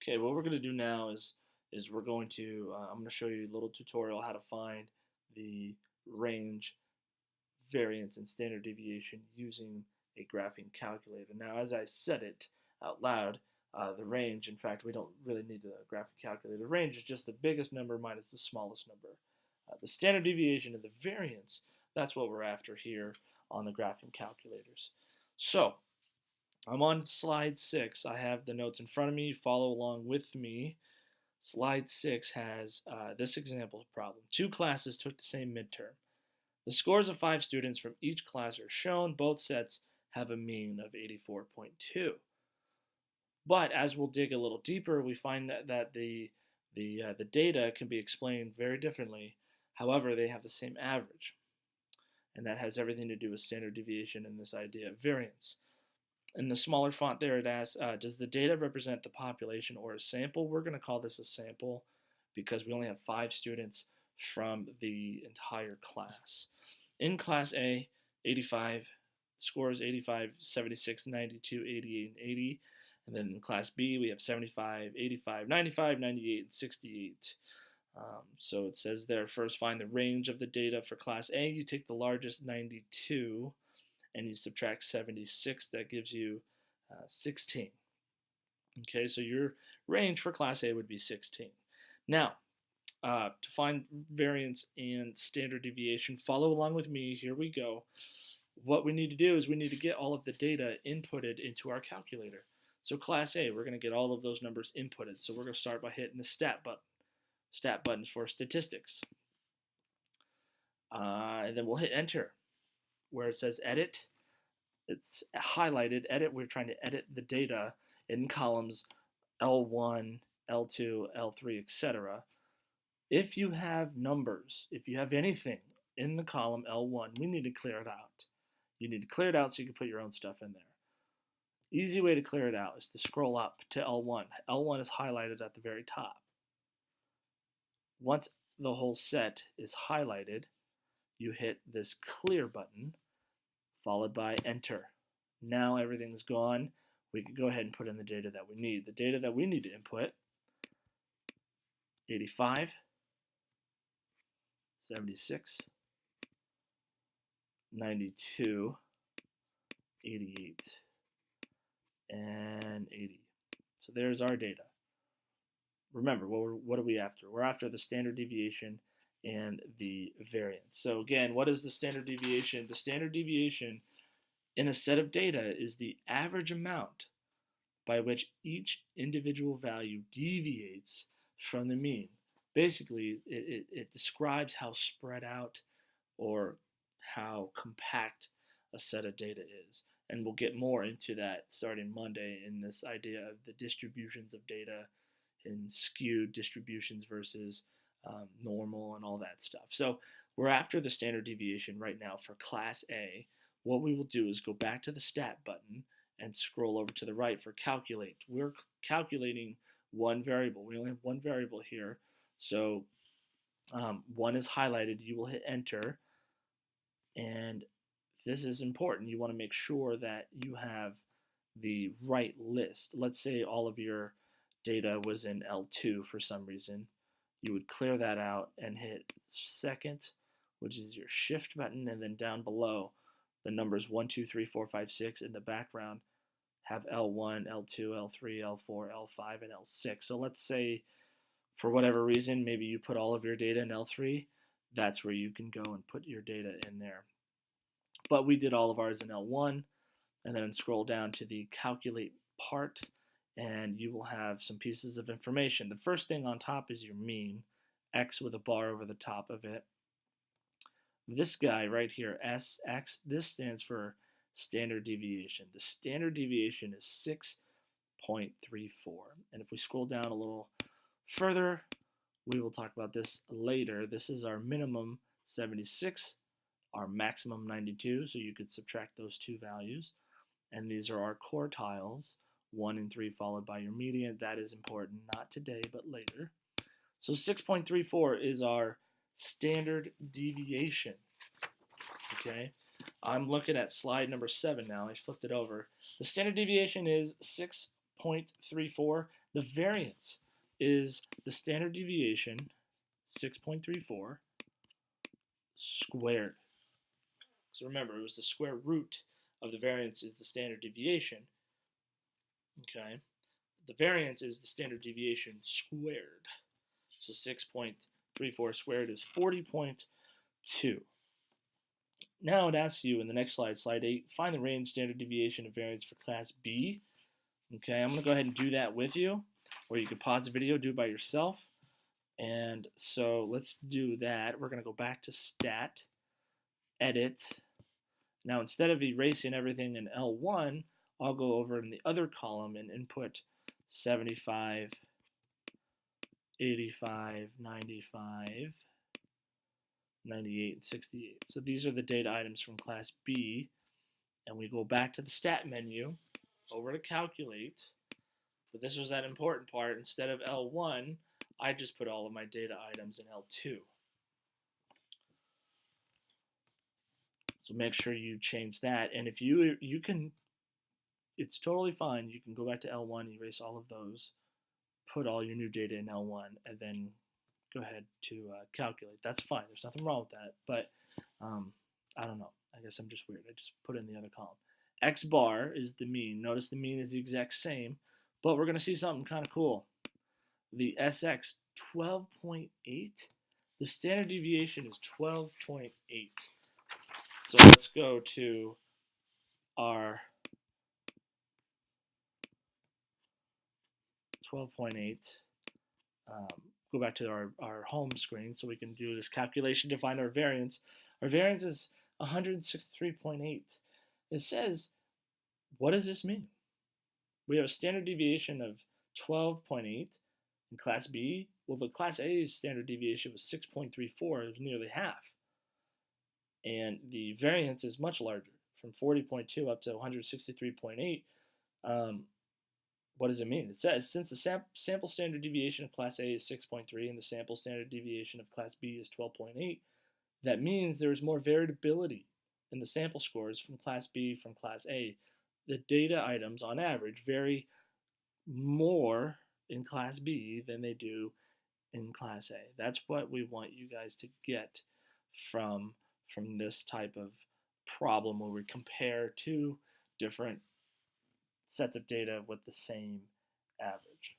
Okay, what we're going to do now is we're going to I'm going to show you a little tutorial how to find the range, variance, and standard deviation using a graphing calculator. Now, as I said it out loud, the range, in fact, we don't really need a graphing calculator. The range is just the biggest number minus the smallest number. The standard deviation and the variance, that's what we're after here on the graphing calculators. So, I'm on slide 6. I have the notes in front of me. Follow along with me. Slide 6 has this example problem. Two classes took the same midterm. The scores of 5 students from each class are shown. Both sets have a mean of 84.2. But as we'll dig a little deeper, we find that the data can be explained very differently. However, they have the same average. And that has everything to do with standard deviation and this idea of variance. In the smaller font there, it asks, does the data represent the population or a sample? We're going to call this a sample because we only have 5 students from the entire class. In Class A, 85 scores 85, 76, 92, 88, and 80. And then in Class B, we have 75, 85, 95, 98, and 68. So it says there, first find the range of the data for Class A. You take the largest, 92, and you subtract 76. That gives you 16. Okay, so your range for Class A would be 16. Now, to find variance and standard deviation, follow along with me. Here we go. What we need to do is we need to get all of the data inputted into our calculator. So Class A, we're going to get all of those numbers inputted. So we're going to start by hitting the stat button. Stat buttons for statistics. And then we'll hit enter. Where it says edit, it's highlighted. Edit, we're trying to edit the data in columns L1, L2, L3, etc. If you have numbers, if you have anything in the column L1, we need to clear it out. You need to clear it out so you can put your own stuff in there. Easy way to clear it out is to scroll up to L1. L1 is highlighted at the very top. Once the whole set is highlighted, you hit this clear button, followed by enter. Now everything's gone. We can go ahead and put in the data that we need. The data that we need to input, 85, 76, 92, 88, and 80. So there's our data. Remember, what are we after? We're after the standard deviation and the variance. So again, what is the standard deviation? The standard deviation in a set of data is the average amount by which each individual value deviates from the mean. Basically, it describes how spread out or how compact a set of data is. And we'll get more into that starting Monday in this idea of the distributions of data and skewed distributions versus normal and all that stuff. So we're after the standard deviation right now for Class A. What we will do is go back to the stat button and scroll over to the right for calculate. We're calculating one variable. We only have one variable here. So one is highlighted. You will hit enter. And this is important. You want to make sure that you have the right list. Let's say all of your data was in L2 for some reason. You would clear that out and hit second, which is your shift button, and then down below the numbers 1, 2, 3, 4, 5, 6 in the background have L1, L2, L3, L4, L5, and L6. So let's say for whatever reason, maybe you put all of your data in L3. That's where you can go and put your data in there. But we did all of ours in L1, and then scroll down to the calculate part, and you will have some pieces of information. The first thing on top is your mean, X with a bar over the top of it. This guy right here, SX, this stands for standard deviation. The standard deviation is 6.34. And if we scroll down a little further, we will talk about this later. This is our minimum 76, our maximum 92, so you could subtract those two values. And these are our quartiles, 1 and 3 followed by your median. That is important, not today, but later. So 6.34 is our standard deviation. Okay, I'm looking at slide number 7 now. I flipped it over. The standard deviation is 6.34. The variance is the standard deviation, 6.34, squared. So remember, it was the square root of the variance is the standard deviation. Okay, the variance is the standard deviation squared. So 6.34 squared is 40.2. Now it asks you in the next slide, slide 8, find the range, standard deviation, and variance for class B. Okay, I'm going to go ahead and do that with you, or you can pause the video, do it by yourself. And so let's do that. We're going to go back to stat, edit. Now instead of erasing everything in L1, I'll go over in the other column and input 75, 85, 95, 98, and 68. So these are the data items from class B. And we go back to the stat menu, over to calculate. But this was that important part. Instead of L1, I just put all of my data items in L2. So make sure you change that. And if you can, it's totally fine. You can go back to L1, erase all of those, put all your new data in L1, and then go ahead to calculate. That's fine. There's nothing wrong with that. But I don't know. I guess I'm just weird. I just put it in the other column. X bar is the mean. Notice the mean is the exact same, but we're going to see something kind of cool. The SX 12.8. The standard deviation is 12.8. So let's go to our 12.8. Go back to our home screen so we can do this calculation to find our variance. Our variance is 163.8. It says, what does this mean? We have a standard deviation of 12.8 in Class B. Well, the Class A's standard deviation was 6.34. It was nearly half. And the variance is much larger, from 40.2 up to 163.8. What does it mean? It says, since the sample standard deviation of Class A is 6.3 and the sample standard deviation of Class B is 12.8, that means there is more variability in the sample scores from Class B from Class A. The data items, on average, vary more in Class B than they do in Class A. That's what we want you guys to get from this type of problem where we compare two different sets of data with the same average.